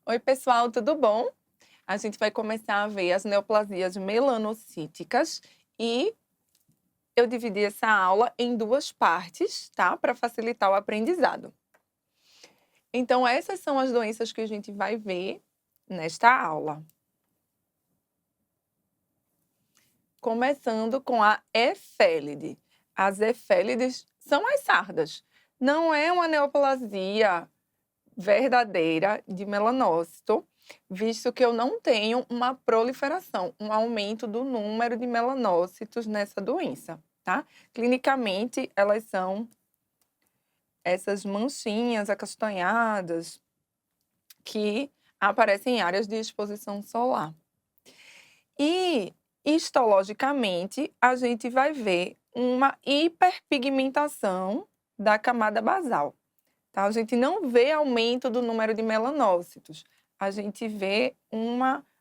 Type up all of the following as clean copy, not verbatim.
Oi, pessoal, tudo bom? A gente vai começar a ver as neoplasias melanocíticas e eu dividi essa aula em duas partes, tá? Para facilitar o aprendizado. Então, essas são as doenças que a gente vai ver nesta aula. Começando com a efélide. As efélides são as sardas. Não é uma neoplasia verdadeira de melanócito, visto que eu não tenho uma proliferação, um aumento do número de melanócitos nessa doença, tá? Clinicamente, elas são essas manchinhas acastanhadas que aparecem em áreas de exposição solar. E histologicamente, a gente vai ver uma hiperpigmentação da camada basal. Tá? A gente não vê aumento do número de melanócitos, a gente vê um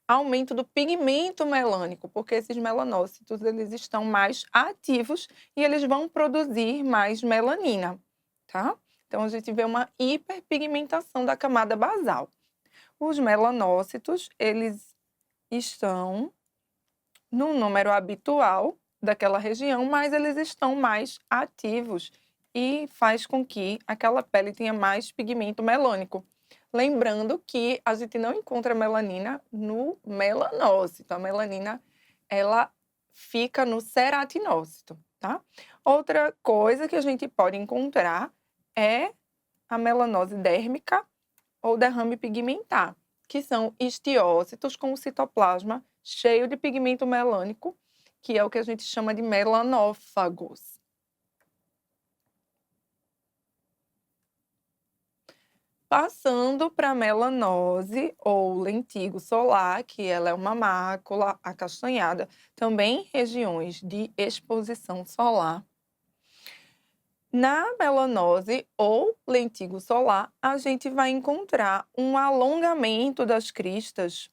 aumento do pigmento melânico, porque esses melanócitos eles estão mais ativos e eles vão produzir mais melanina, tá? Então a gente vê uma hiperpigmentação da camada basal. Os melanócitos, eles estão no número habitual daquela região, mas eles estão mais ativos e faz com que aquela pele tenha mais pigmento melânico. Lembrando que a gente não encontra melanina no melanócito. A melanina, ela fica no ceratinócito, tá? Outra coisa que a gente pode encontrar é a melanose dérmica ou derrame pigmentar, que são histiócitos com o citoplasma cheio de pigmento melânico, que é o que a gente chama de melanófagos. Passando para a melanose ou lentigo solar, que ela é uma mácula acastanhada, também em regiões de exposição solar. Na melanose ou lentigo solar, a gente vai encontrar um alongamento das cristas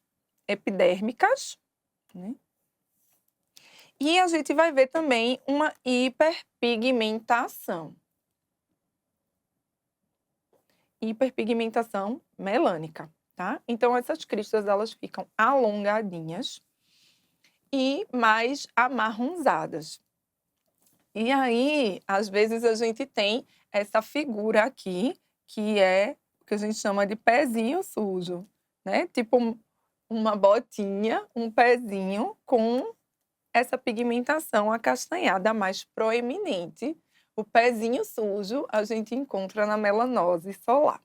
epidérmicas, né? E a gente vai ver também uma hiperpigmentação. Hiperpigmentação melânica, tá? Então essas cristas elas ficam alongadinhas e mais amarronzadas. E aí, às vezes a gente tem essa figura aqui, que é o que a gente chama de pezinho sujo, né? Tipo uma botinha, um pezinho com essa pigmentação acastanhada mais proeminente. O pezinho sujo a gente encontra na melanose solar.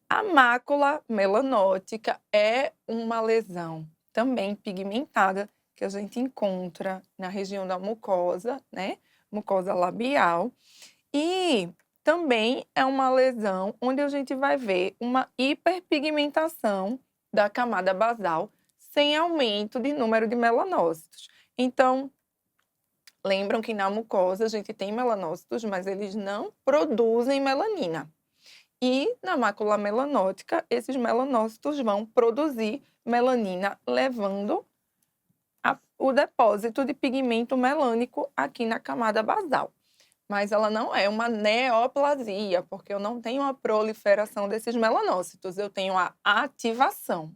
A mácula melanótica é uma lesão também pigmentada que a gente encontra na região da mucosa, né? Mucosa labial. E também é uma lesão onde a gente vai ver uma hiperpigmentação da camada basal sem aumento de número de melanócitos. Então, lembram que na mucosa a gente tem melanócitos, mas eles não produzem melanina. E na mácula melanótica, esses melanócitos vão produzir melanina, levando o depósito de pigmento melânico aqui na camada basal. Mas ela não é uma neoplasia, porque eu não tenho a proliferação desses melanócitos, eu tenho a ativação.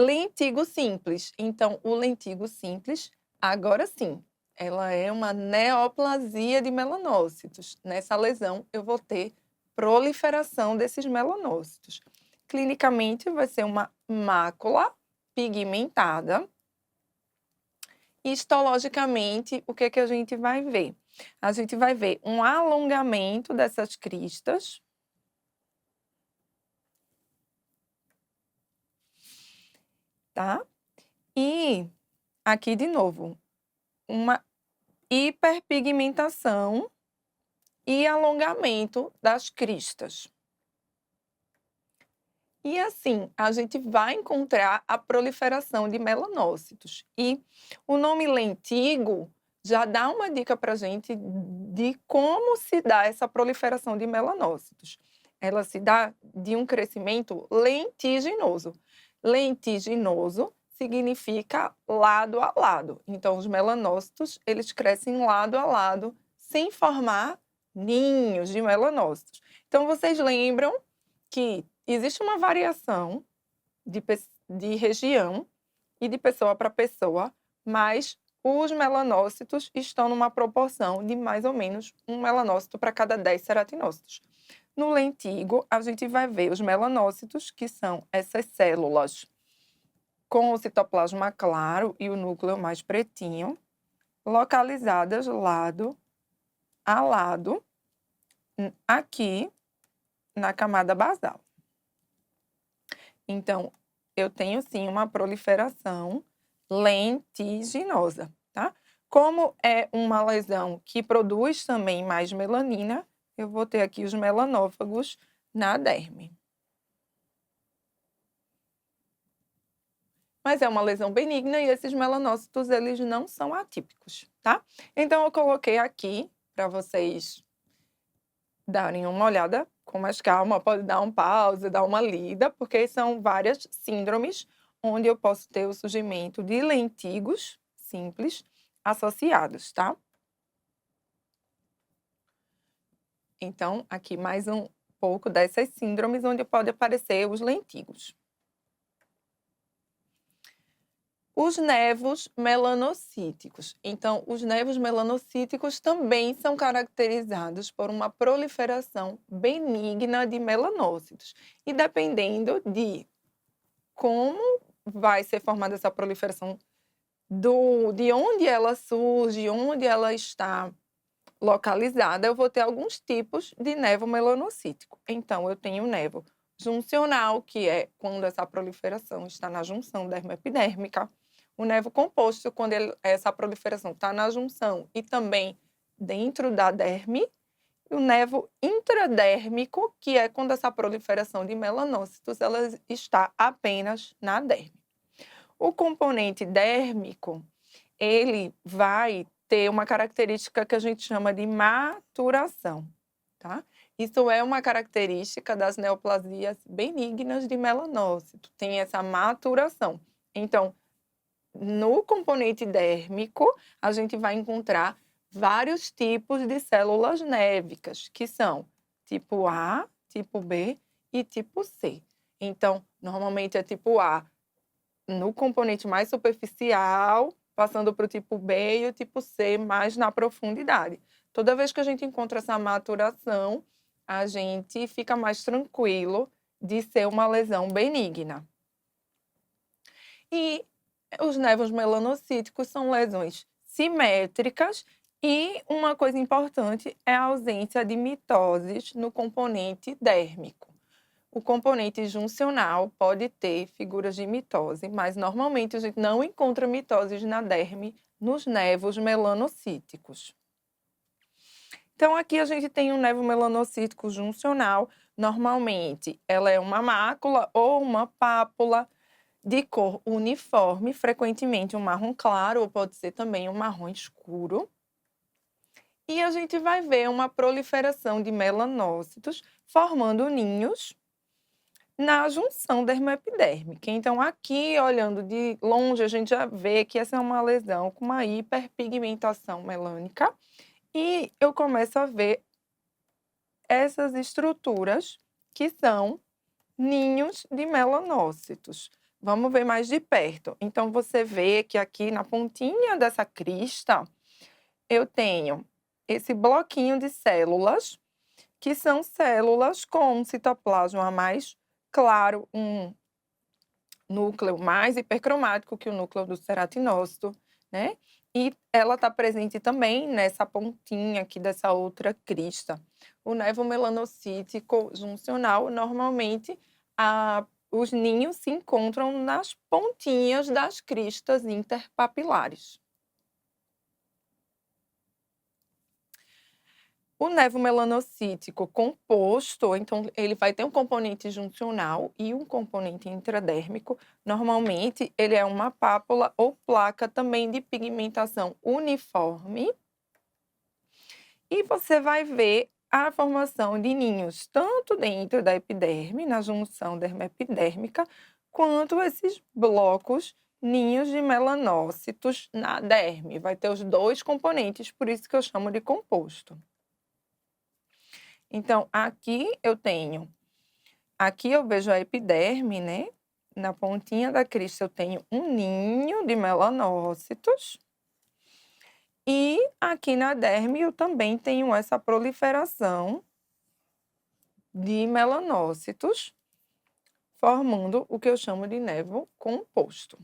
Lentigo simples. Então, o lentigo simples, agora sim, ela é uma neoplasia de melanócitos. Nessa lesão, eu vou ter proliferação desses melanócitos. Clinicamente, vai ser uma mácula pigmentada. Histologicamente, o que a gente vai ver? A gente vai ver um alongamento dessas cristas. Tá? E aqui de novo, uma hiperpigmentação e alongamento das cristas. E assim, a gente vai encontrar a proliferação de melanócitos. E o nome lentigo já dá uma dica para a gente de como se dá essa proliferação de melanócitos. Ela se dá de um crescimento lentiginoso. Lentiginoso significa lado a lado. Então, os melanócitos, eles crescem lado a lado, sem formar ninhos de melanócitos. Então, vocês lembram que existe uma variação de região e de pessoa para pessoa, mas os melanócitos estão numa proporção de mais ou menos um melanócito para cada 10 ceratinócitos. No lentigo, a gente vai ver os melanócitos, que são essas células com o citoplasma claro e o núcleo mais pretinho, localizadas lado a lado, aqui na camada basal. Então, eu tenho sim uma proliferação lentiginosa, tá? Como é uma lesão que produz também mais melanina, eu vou ter aqui os melanófagos na derme. Mas é uma lesão benigna e esses melanócitos, eles não são atípicos, tá? Então, eu coloquei aqui para vocês darem uma olhada com mais calma, pode dar um pause, dar uma lida, porque são várias síndromes onde eu posso ter o surgimento de lentigos simples associados, tá? Então, aqui mais um pouco dessas síndromes onde pode aparecer os lentigos. Os nevos melanocíticos. Então, os nevos melanocíticos também são caracterizados por uma proliferação benigna de melanócitos. E dependendo de como vai ser formada essa proliferação, de onde ela surge, onde ela está localizada, eu vou ter alguns tipos de nevo melanocítico. Então, eu tenho o nevo juncional, que é quando essa proliferação está na junção dermoepidérmica. O nevo composto, quando essa proliferação está na junção e também dentro da derme. E o nevo intradérmico, que é quando essa proliferação de melanócitos ela está apenas na derme. O componente dérmico, ele vai ter uma característica que a gente chama de maturação, tá? Isso é uma característica das neoplasias benignas de melanócito, tem essa maturação. Então, no componente dérmico, a gente vai encontrar vários tipos de células névicas, que são tipo A, tipo B e tipo C. Então, normalmente é tipo A no componente mais superficial, passando para o tipo B e o tipo C mais na profundidade. Toda vez que a gente encontra essa maturação, a gente fica mais tranquilo de ser uma lesão benigna. E os nevos melanocíticos são lesões simétricas e uma coisa importante é a ausência de mitoses no componente dérmico. O componente juncional pode ter figuras de mitose, mas normalmente a gente não encontra mitoses na derme nos nevos melanocíticos. Então, aqui a gente tem um nevo melanocítico juncional. Normalmente, ela é uma mácula ou uma pápula de cor uniforme, frequentemente um marrom claro, ou pode ser também um marrom escuro. E a gente vai ver uma proliferação de melanócitos formando ninhos na junção dermoepidérmica. Então, aqui, olhando de longe, a gente já vê que essa é uma lesão com uma hiperpigmentação melânica. E eu começo a ver essas estruturas que são ninhos de melanócitos. Vamos ver mais de perto. Então, você vê que aqui na pontinha dessa crista, eu tenho esse bloquinho de células, que são células com um citoplasma mais claro, um núcleo mais hipercromático que o núcleo do ceratinócito, né? E ela está presente também nessa pontinha aqui dessa outra crista. O nevo melanocítico juncional, normalmente, os ninhos se encontram nas pontinhas das cristas interpapilares. O nevo melanocítico composto, então, ele vai ter um componente juncional e um componente intradérmico. Normalmente, ele é uma pápula ou placa também de pigmentação uniforme. E você vai ver a formação de ninhos tanto dentro da epiderme, na junção dermoepidérmica, quanto esses blocos, ninhos de melanócitos na derme. Vai ter os dois componentes, por isso que eu chamo de composto. Então, aqui eu vejo a epiderme, né? Na pontinha da crista eu tenho um ninho de melanócitos. E aqui na derme eu também tenho essa proliferação de melanócitos, formando o que eu chamo de névoa composto.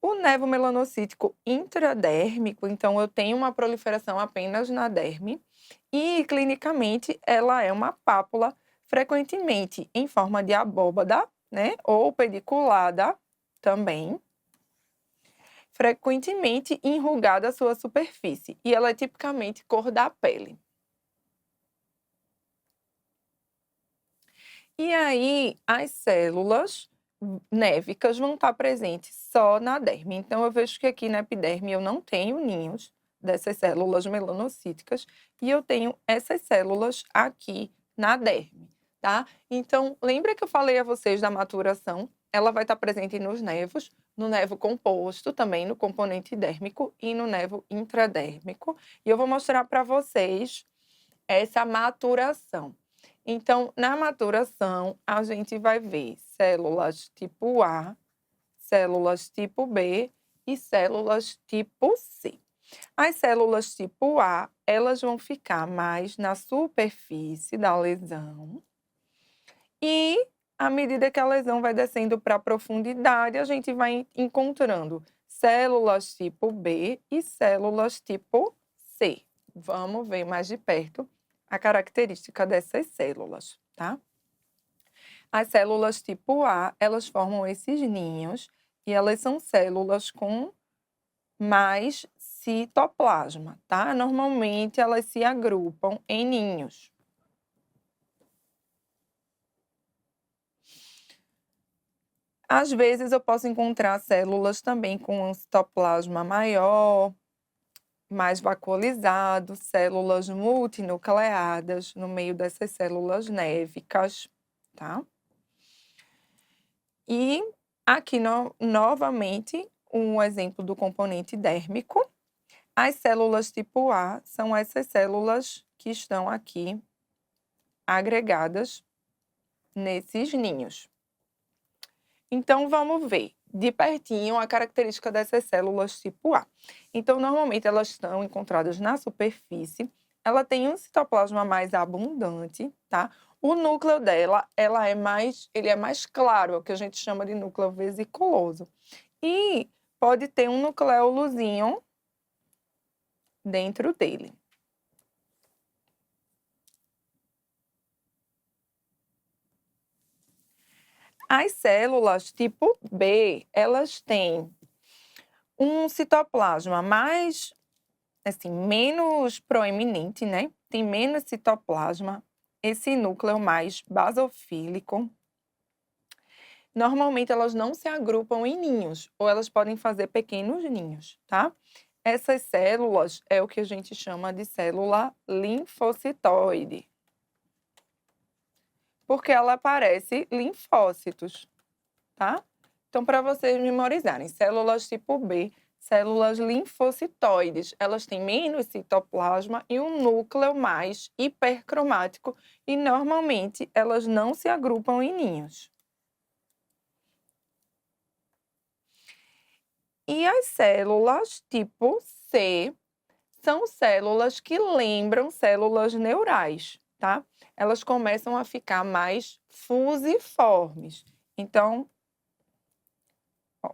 O névoa melanocítico intradérmico, então eu tenho uma proliferação apenas na derme e clinicamente ela é uma pápula frequentemente em forma de abóbada, né, ou pediculada também, frequentemente enrugada a sua superfície e ela é tipicamente cor da pele. E aí as células névicas vão estar presentes só na derme. Então, eu vejo que aqui na epiderme eu não tenho ninhos dessas células melanocíticas e eu tenho essas células aqui na derme, tá? Então, lembra que eu falei a vocês da maturação? Ela vai estar presente nos nevos, no nevo composto, também no componente dérmico e no nevo intradérmico. E eu vou mostrar para vocês essa maturação. Então, na maturação, a gente vai ver células tipo A, células tipo B e células tipo C. As células tipo A, elas vão ficar mais na superfície da lesão e, à medida que a lesão vai descendo para a profundidade, a gente vai encontrando células tipo B e células tipo C. Vamos ver mais de perto a característica dessas células, tá? As células tipo A, elas formam esses ninhos e elas são células com mais citoplasma, tá? Normalmente elas se agrupam em ninhos. Às vezes eu posso encontrar células também com um citoplasma maior, mais vacuolizado, células multinucleadas no meio dessas células névicas, tá? E aqui novamente um exemplo do componente dérmico. As células tipo A são essas células que estão aqui agregadas nesses ninhos. Então vamos ver de pertinho a característica dessas células tipo A. Então, normalmente elas estão encontradas na superfície, ela tem um citoplasma mais abundante, tá? O núcleo dela, ele é mais claro, é o que a gente chama de núcleo vesiculoso. E pode ter um nucleoluzinho dentro dele. As células tipo B, elas têm um citoplasma mais, assim, menos proeminente, né? Tem menos citoplasma, esse núcleo mais basofílico. Normalmente elas não se agrupam em ninhos, ou elas podem fazer pequenos ninhos, tá? Essas células é o que a gente chama de célula linfocitoide, porque ela parece linfócitos, tá? Então, para vocês memorizarem, células tipo B, células linfocitoides, elas têm menos citoplasma e um núcleo mais hipercromático e normalmente elas não se agrupam em ninhos. E as células tipo C são células que lembram células neurais, tá? Elas começam a ficar mais fusiformes. Então, ó,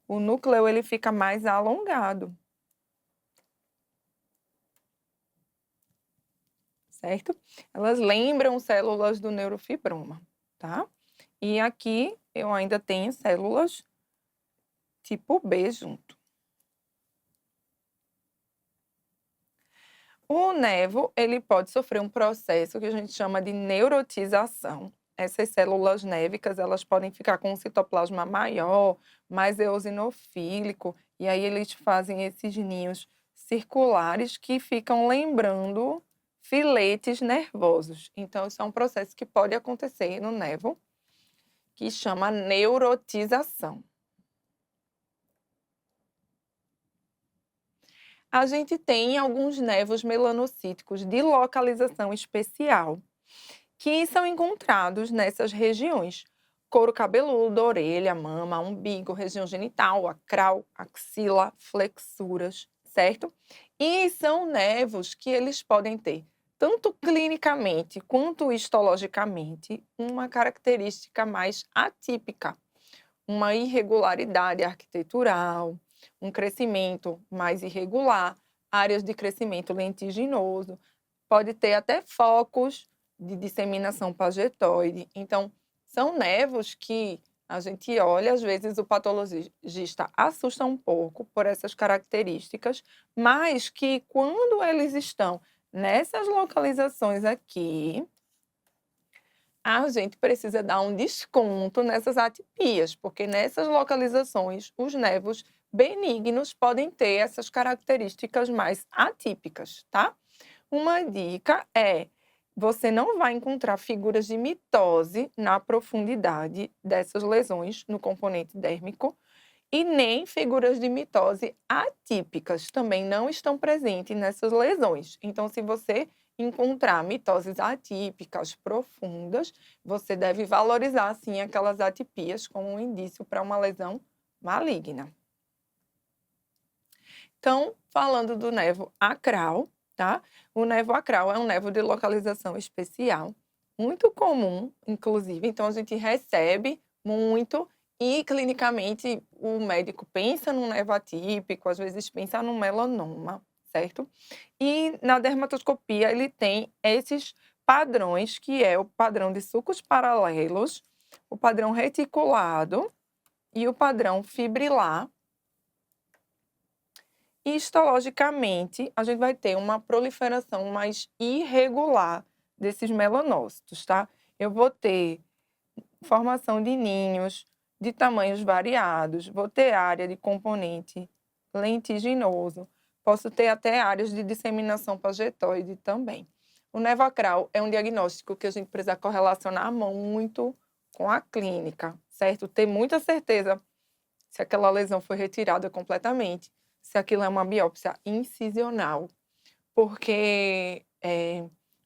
o núcleo ele fica mais alongado. Certo? Elas lembram células do neurofibroma, tá? E aqui eu ainda tenho células tipo B junto. O nevo, ele pode sofrer um processo que a gente chama de neurotização. Essas células névicas, elas podem ficar com um citoplasma maior, mais eosinofílico, e aí eles fazem esses ninhos circulares que ficam lembrando filetes nervosos. Então, isso é um processo que pode acontecer no nevo, que chama neurotização. A gente tem alguns nevos melanocíticos de localização especial, que são encontrados nessas regiões: couro cabeludo, orelha, mama, umbigo, região genital, acral, axila, flexuras, certo? E são nevos que eles podem ter, tanto clinicamente quanto histologicamente, uma característica mais atípica, uma irregularidade arquitetural, um crescimento mais irregular, áreas de crescimento lentiginoso, pode ter até focos de disseminação pagetoide. Então, são nevos que a gente olha, às vezes o patologista assusta um pouco por essas características, mas que quando eles estão nessas localizações aqui, a gente precisa dar um desconto nessas atipias, porque nessas localizações os nevos benignos podem ter essas características mais atípicas, tá? Uma dica é: você não vai encontrar figuras de mitose na profundidade dessas lesões no componente dérmico e nem figuras de mitose atípicas também não estão presentes nessas lesões. Então, se você encontrar mitoses atípicas profundas, você deve valorizar sim aquelas atipias como um indício para uma lesão maligna. Então, falando do nevo acral, tá? O nevo acral é um nevo de localização especial, muito comum, inclusive. Então, a gente recebe muito e, clinicamente, o médico pensa num nevo atípico, às vezes pensa num melanoma, certo? E na dermatoscopia, ele tem esses padrões, que é o padrão de sulcos paralelos, o padrão reticulado e o padrão fibrilar. E histologicamente, a gente vai ter uma proliferação mais irregular desses melanócitos, tá? Eu vou ter formação de ninhos de tamanhos variados, vou ter área de componente lentiginoso, posso ter até áreas de disseminação pagetoide também. O nevo acral é um diagnóstico que a gente precisa correlacionar muito com a clínica, certo? Ter muita certeza se aquela lesão foi retirada completamente, se aquilo é uma biópsia incisional, porque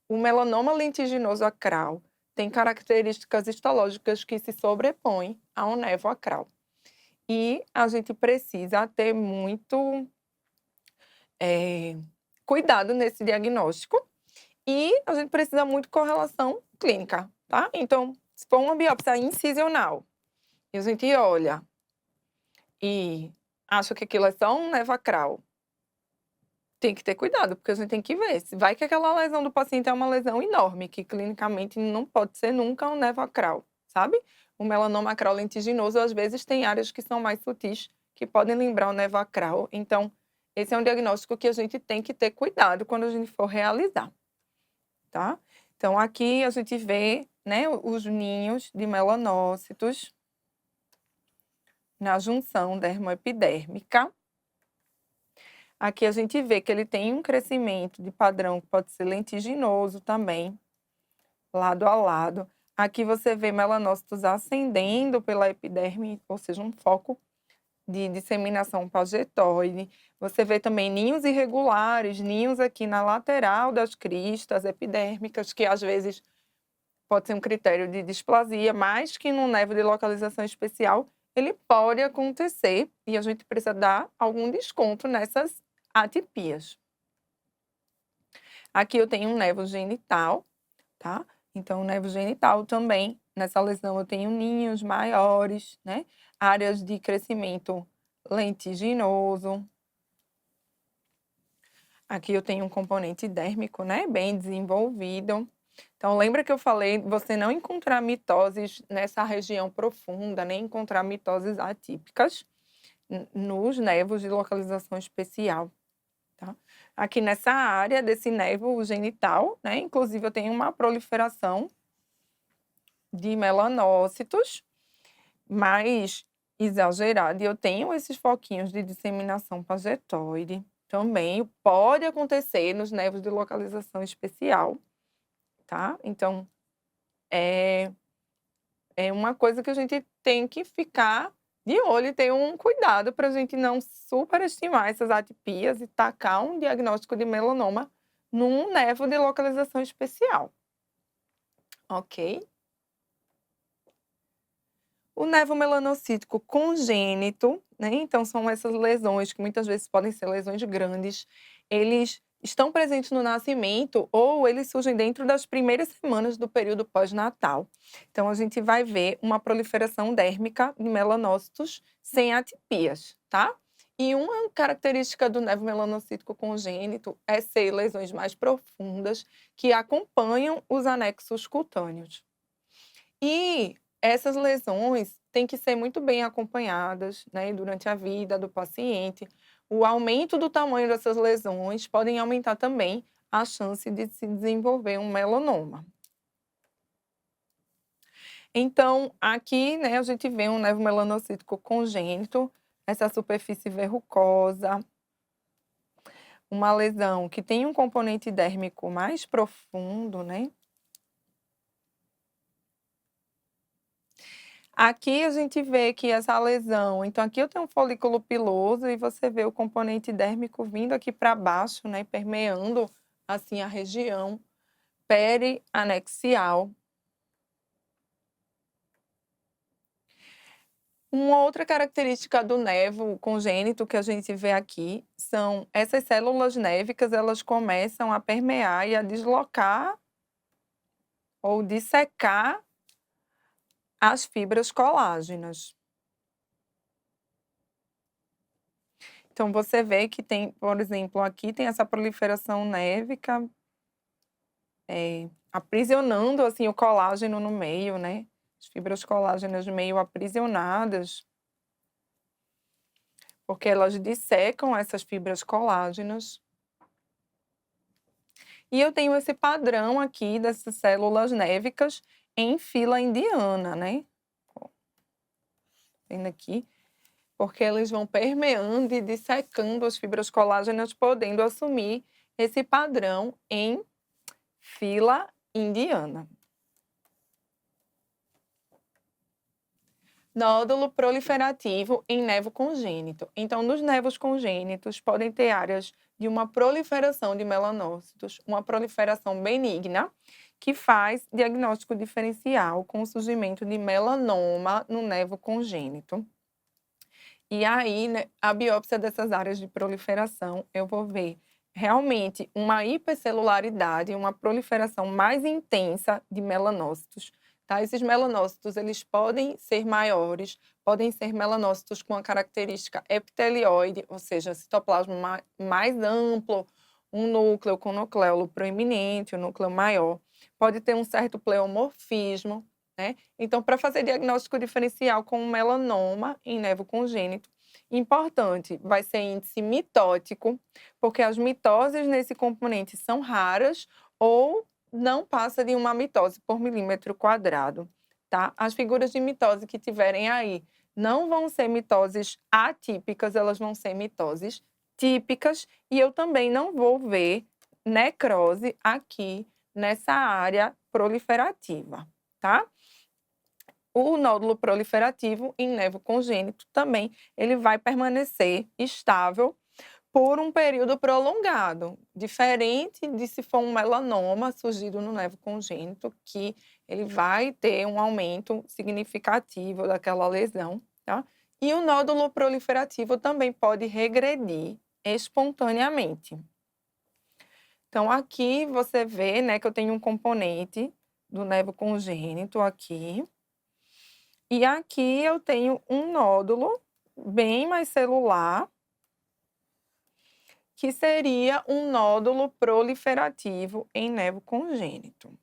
o melanoma lentiginoso acral tem características histológicas que se sobrepõem ao nevo acral. E a gente precisa ter muito cuidado nesse diagnóstico e a gente precisa muito correlação clínica, tá? Então, se for uma biópsia incisional e a gente olha e acha que aquilo é só um nevo acral, tem que ter cuidado, porque a gente tem que ver. Se vai que aquela lesão do paciente é uma lesão enorme, que clinicamente não pode ser nunca um nevo acral, sabe? O melanoma acral lentiginoso, às vezes, tem áreas que são mais sutis, que podem lembrar o nevo acral. Então, esse é um diagnóstico que a gente tem que ter cuidado quando a gente for realizar, tá? Então, aqui a gente vê, né, os ninhos de melanócitos na junção dermoepidérmica. Aqui a gente vê que ele tem um crescimento de padrão que pode ser lentiginoso também, lado a lado. Aqui você vê melanócitos ascendendo pela epiderme, ou seja, um foco de disseminação pagetoide. Você vê também ninhos irregulares, ninhos aqui na lateral das cristas epidérmicas, que às vezes pode ser um critério de displasia, mas que no nevo de localização especial ele pode acontecer e a gente precisa dar algum desconto nessas atipias. Aqui eu tenho um nevo genital, tá? Então, o nevo genital também, nessa lesão eu tenho ninhos maiores, né? Áreas de crescimento lentiginoso. Aqui eu tenho um componente dérmico, né? Bem desenvolvido. Então, lembra que eu falei, você não encontrar mitoses nessa região profunda, nem encontrar mitoses atípicas nos nevos de localização especial, tá? Aqui nessa área desse nevo genital, né, inclusive eu tenho uma proliferação de melanócitos mais exagerada e eu tenho esses foquinhos de disseminação pagetoide. Também pode acontecer nos nevos de localização especial, tá? Então, é uma coisa que a gente tem que ficar de olho e ter um cuidado para a gente não superestimar essas atipias e tacar um diagnóstico de melanoma num nevo de localização especial, ok? O nevo melanocítico congênito, né, então são essas lesões que muitas vezes podem ser lesões grandes, eles estão presentes no nascimento ou eles surgem dentro das primeiras semanas do período pós-natal. Então a gente vai ver uma proliferação dérmica de melanócitos sem atipias, tá? E uma característica do nevo melanocítico congênito é ser lesões mais profundas que acompanham os anexos cutâneos. E essas lesões têm que ser muito bem acompanhadas, né, durante a vida do paciente. O aumento do tamanho dessas lesões podem aumentar também a chance de se desenvolver um melanoma. Então, aqui, né, a gente vê um nevo melanocítico congênito, essa superfície verrucosa, uma lesão que tem um componente dérmico mais profundo, né? Aqui a gente vê que essa lesão, então aqui eu tenho um folículo piloso e você vê o componente dérmico vindo aqui para baixo, né, permeando assim a região perianexial. Uma outra característica do nevo congênito que a gente vê aqui são essas células névicas, elas começam a permear e a deslocar ou dissecar as fibras colágenas. Então você vê que tem, por exemplo, aqui tem essa proliferação névica, aprisionando, assim, o colágeno no meio, né, as fibras colágenas meio aprisionadas, porque elas dissecam essas fibras colágenas. E eu tenho esse padrão aqui dessas células névicas em fila indiana, né, ó, vendo aqui, porque eles vão permeando e dissecando as fibras colágenas, podendo assumir esse padrão em fila indiana. Nódulo proliferativo em nevo congênito. Então, nos nevos congênitos, podem ter áreas de uma proliferação de melanócitos, uma proliferação benigna, que faz diagnóstico diferencial com o surgimento de melanoma no nevo congênito. E aí, né, a biópsia dessas áreas de proliferação, eu vou ver realmente uma hipercelularidade, uma proliferação mais intensa de melanócitos, tá? Esses melanócitos, eles podem ser maiores, podem ser melanócitos com a característica epitelioide, ou seja, citoplasma mais amplo, um núcleo com nucleolo proeminente, um núcleo maior. Pode ter um certo pleomorfismo, né? Então, para fazer diagnóstico diferencial com melanoma em nevo congênito, importante vai ser índice mitótico, porque as mitoses nesse componente são raras ou não passa de uma mitose por milímetro quadrado, tá? As figuras de mitose que tiverem aí não vão ser mitoses atípicas, elas vão ser mitoses típicas, e eu também não vou ver necrose aqui nessa área proliferativa, tá? O nódulo proliferativo em nevo congênito também, ele vai permanecer estável por um período prolongado, diferente de se for um melanoma surgido no nevo congênito, que ele vai ter um aumento significativo daquela lesão, tá? E o nódulo proliferativo também pode regredir espontaneamente. Então aqui você vê, né, que eu tenho um componente do nevo congênito aqui, e aqui eu tenho um nódulo bem mais celular, que seria um nódulo proliferativo em nevo congênito.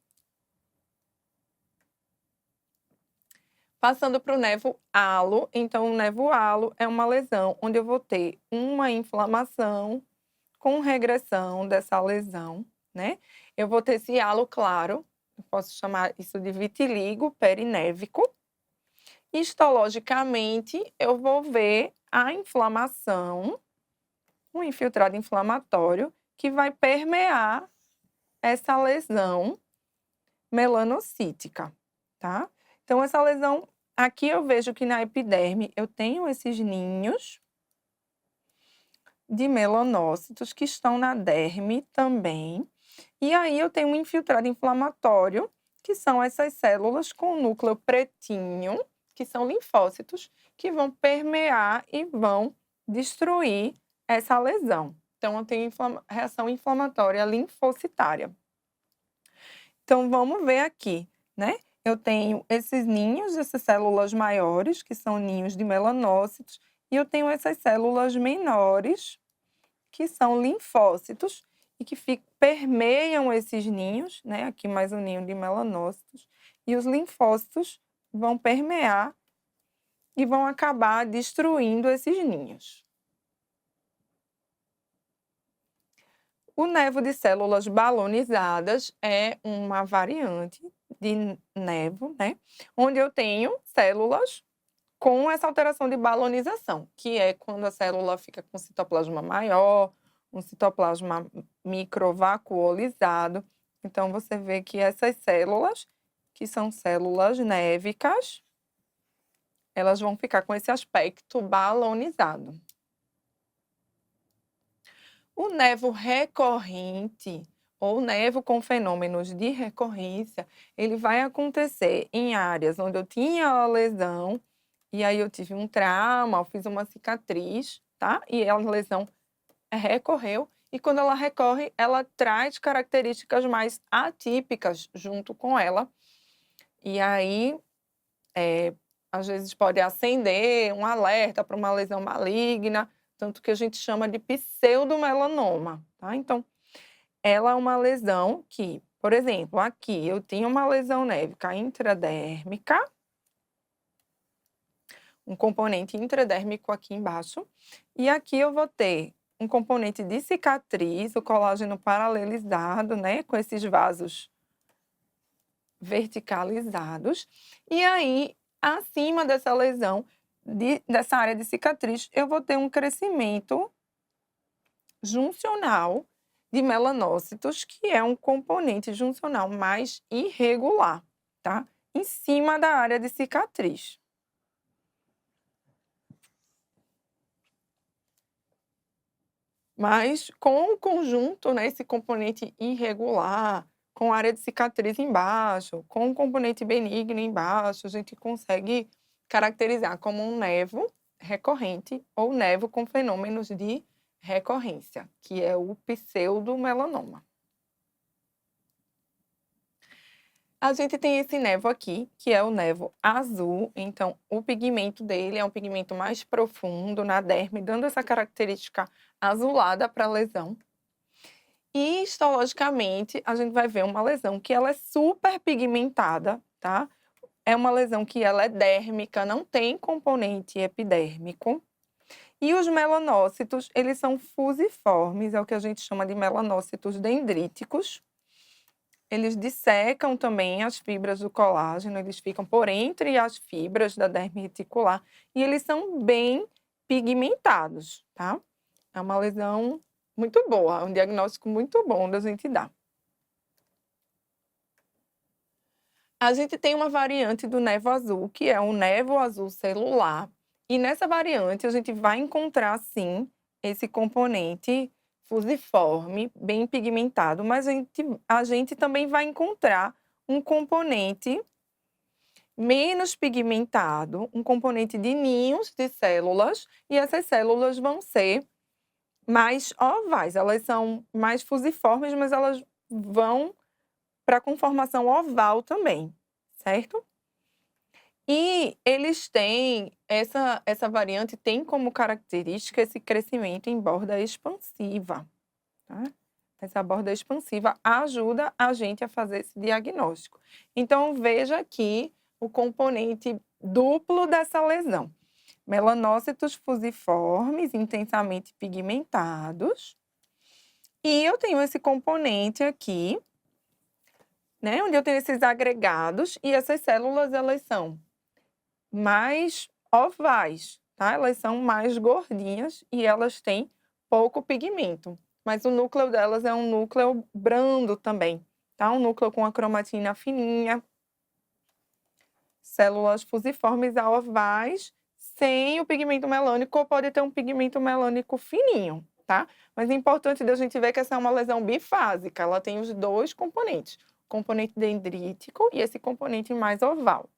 Passando para o nevo halo, então o nevo halo é uma lesão onde eu vou ter uma inflamação com regressão dessa lesão, né? Eu vou ter esse halo claro, eu posso chamar isso de vitiligo perinévico. Histologicamente, eu vou ver a inflamação, um infiltrado inflamatório, que vai permear essa lesão melanocítica, tá? Então, essa lesão aqui eu vejo que na epiderme eu tenho esses ninhos de melanócitos que estão na derme também. E aí eu tenho um infiltrado inflamatório, que são essas células com o núcleo pretinho, que são linfócitos, que vão permear e vão destruir essa lesão. Então, eu tenho reação inflamatória linfocitária. Então, vamos ver aqui, né? Eu tenho esses ninhos, essas células maiores, que são ninhos de melanócitos, e eu tenho essas células menores, que são linfócitos, e que permeiam esses ninhos, né? Aqui mais um ninho de melanócitos, e os linfócitos vão permear e vão acabar destruindo esses ninhos. O nevo de células balonizadas é uma variante de nevo, né? Onde eu tenho células com essa alteração de balonização, que é quando a célula fica com citoplasma maior, um citoplasma microvacuolizado. Então, você vê que essas células, que são células névicas, elas vão ficar com esse aspecto balonizado. O nevo recorrente, ou nevo com fenômenos de recorrência, ele vai acontecer em áreas onde eu tinha a lesão, e aí eu tive um trauma, eu fiz uma cicatriz, tá? E a lesão recorreu, e quando ela recorre, ela traz características mais atípicas junto com ela. E aí, às vezes pode acender um alerta para uma lesão maligna, tanto que a gente chama de pseudomelanoma, tá? Então, ela é uma lesão que, por exemplo, aqui eu tinha uma lesão névica intradérmica, um componente intradérmico aqui embaixo, e aqui eu vou ter um componente de cicatriz, o colágeno paralelizado, né, com esses vasos verticalizados, e aí, acima dessa lesão, dessa área de cicatriz, eu vou ter um crescimento juncional de melanócitos, que é um componente juncional mais irregular, tá? Em cima da área de cicatriz. Mas com o conjunto, né, esse componente irregular, com área de cicatriz embaixo, com o componente benigno embaixo, a gente consegue caracterizar como um nevo recorrente ou nevo com fenômenos de recorrência, que é o pseudomelanoma. A gente tem esse nevo aqui, que é o nevo azul, então o pigmento dele é um pigmento mais profundo na derme, dando essa característica azulada para a lesão. E histologicamente, a gente vai ver uma lesão que ela é super pigmentada, tá? É uma lesão que ela é dérmica, não tem componente epidérmico. E os melanócitos, eles são fusiformes, é o que a gente chama de melanócitos dendríticos. Eles dissecam também as fibras do colágeno, eles ficam por entre as fibras da derme reticular e eles são bem pigmentados, tá? É uma lesão muito boa, um diagnóstico muito bom da gente dar. A gente tem uma variante do nevo azul, que é o nevo azul celular, e nessa variante a gente vai encontrar, sim, esse componente fusiforme, bem pigmentado, mas a gente também vai encontrar um componente menos pigmentado, um componente de ninhos de células, e essas células vão ser mais ovais, elas são mais fusiformes, mas elas vão para a conformação oval também, certo? E eles têm, essa variante tem como característica esse crescimento em borda expansiva, tá? Essa borda expansiva ajuda a gente a fazer esse diagnóstico. Então, veja aqui o componente duplo dessa lesão. Melanócitos fusiformes, intensamente pigmentados. E eu tenho esse componente aqui, né, onde eu tenho esses agregados, e essas células, elas são mais ovais, tá? Elas são mais gordinhas e elas têm pouco pigmento, mas o núcleo delas é um núcleo brando também, tá? Um núcleo com a cromatina fininha. células fusiformes a ovais, sem o pigmento melânico, ou pode ter um pigmento melânico fininho, tá? Mas é importante da gente ver que essa é uma lesão bifásica, ela tem os dois componentes, o componente dendrítico e esse componente mais oval.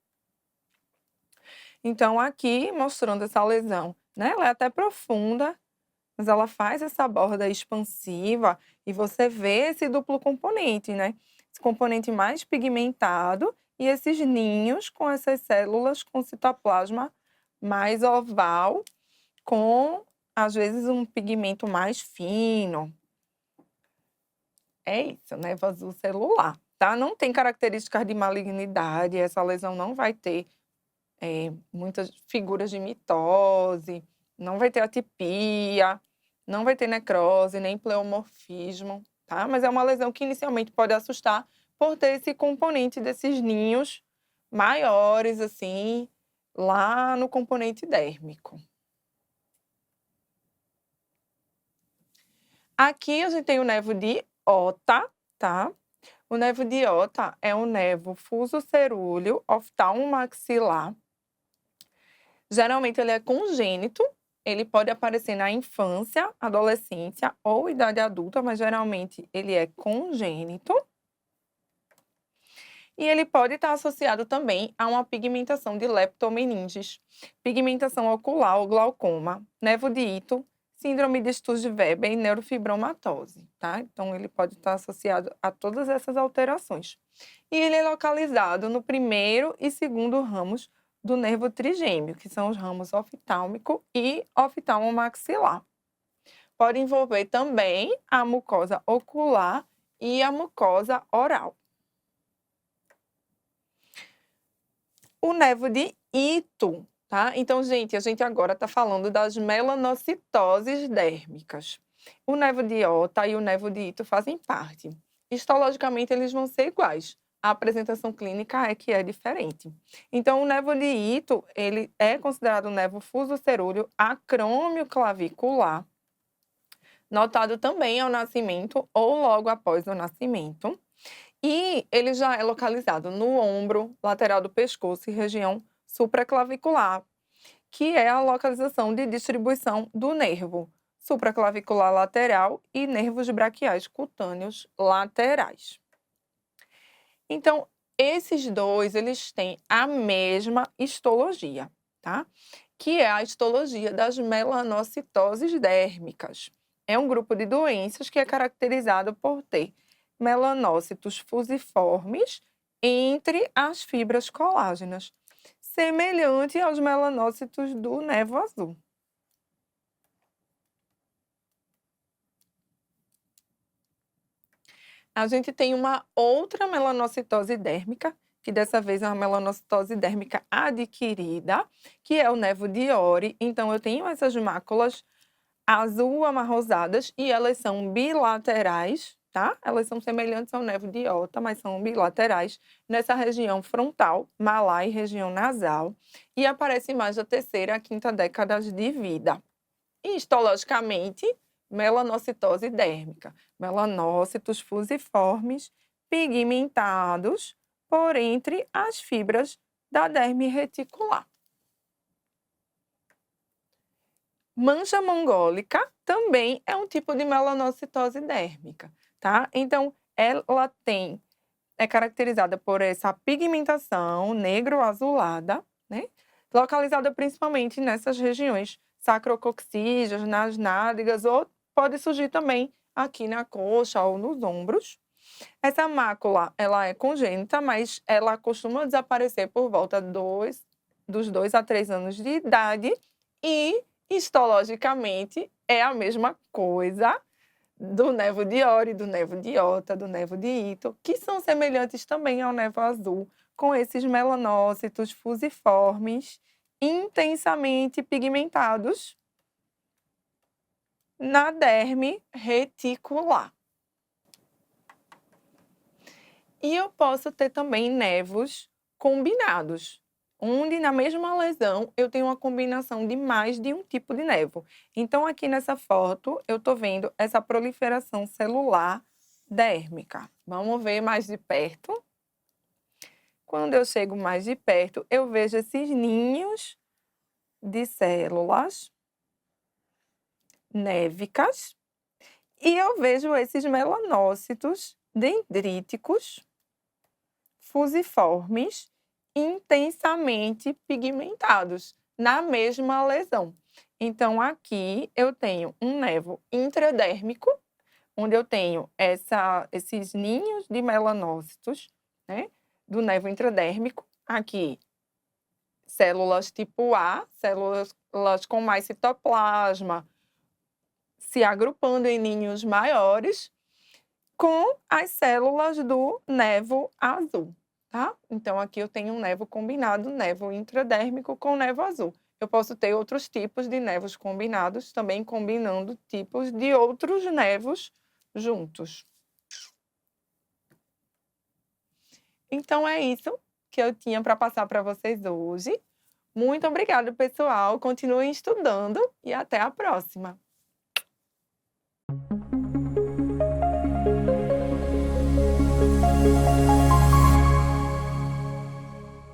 Então, aqui, mostrando essa lesão, né? Ela é até profunda, mas ela faz essa borda expansiva e você vê esse duplo componente, né? Esse componente mais pigmentado e esses ninhos com essas células com citoplasma mais oval, com, às vezes, um pigmento mais fino. É isso, névoa azul celular, tá? Não tem características de malignidade, essa lesão não vai ter muitas figuras de mitose, não vai ter atipia, não vai ter necrose, nem pleomorfismo, tá? Mas é uma lesão que inicialmente pode assustar por ter esse componente desses ninhos maiores, assim, lá no componente dérmico. Aqui a gente tem o nevo de Ota, tá? O nevo de Ota é um nevo fuso-cerúleo oftalmo-maxilar. Geralmente ele é congênito, ele pode aparecer na infância, adolescência ou idade adulta, mas geralmente ele é congênito. E ele pode estar associado também a uma pigmentação de leptomeninges, pigmentação ocular ou glaucoma, nevo de Ito, síndrome de Sturge-Weber e neurofibromatose, tá? Então, ele pode estar associado a todas essas alterações. E ele é localizado no primeiro e segundo ramos do nervo trigêmeo, que são os ramos oftálmico e oftalmomaxilar. Pode envolver também a mucosa ocular e a mucosa oral. O nevo de Ito, tá? Então, gente, a gente agora está falando das melanocitoses dérmicas. O nevo de Ota e o nevo de Ito fazem parte. Histologicamente, eles vão ser iguais. A apresentação clínica é que é diferente. Então, o nevo de Ito, ele é considerado um nevo fuso-cerúleo acrômio-clavicular, notado também ao nascimento ou logo após o nascimento. E ele já é localizado no ombro, lateral do pescoço e região supraclavicular, que é a localização de distribuição do nervo supraclavicular lateral e nervos braquiais cutâneos laterais. Então, esses dois, eles têm a mesma histologia, tá? Que é a histologia das melanocitoses dérmicas. É um grupo de doenças que é caracterizado por ter melanócitos fusiformes entre as fibras colágenas, semelhante aos melanócitos do nevo azul. A gente tem uma outra melanocitose dérmica, que dessa vez é uma melanocitose dérmica adquirida, que é o nevo de Ori. Então, eu tenho essas máculas azul amarrosadas e elas são bilaterais, tá? Elas são semelhantes ao nevo de Ota, mas são bilaterais nessa região frontal, malar e região nasal, e aparecem mais da terceira a quinta décadas de vida. E histologicamente, melanocitose dérmica, melanócitos fusiformes pigmentados por entre as fibras da derme reticular. Mancha mongólica também é um tipo de melanocitose dérmica, tá? Então, ela é caracterizada por essa pigmentação negro-azulada, né? Localizada principalmente nessas regiões sacrococcígeas, nas nádegas, ou pode surgir também aqui na coxa ou nos ombros. Essa mácula, ela é congênita, mas ela costuma desaparecer por volta dos 2 a 3 anos de idade e histologicamente é a mesma coisa do nevo de Ori, do nevo de Ota, do nevo de Ito, que são semelhantes também ao nevo azul, com esses melanócitos fusiformes intensamente pigmentados na derme reticular. E eu posso ter também nevos combinados, onde na mesma lesão eu tenho uma combinação de mais de um tipo de nevo. Então, aqui nessa foto, eu estou vendo essa proliferação celular dérmica. Vamos ver mais de perto. Quando eu chego mais de perto, eu vejo esses ninhos de células névicas e eu vejo esses melanócitos dendríticos fusiformes intensamente pigmentados na mesma lesão. Então, aqui eu tenho um nevo intradérmico, onde eu tenho esses ninhos de melanócitos, né, do nevo intradérmico. Aqui, células tipo A, células com mais citoplasma, se agrupando em ninhos maiores, com as células do nevo azul, tá? Então, aqui eu tenho um nevo combinado, nevo intradérmico com nevo azul. Eu posso ter outros tipos de nevos combinados, também combinando tipos de outros nevos juntos. Então, é isso que eu tinha para passar para vocês hoje. Muito obrigada, pessoal. Continuem estudando e até a próxima.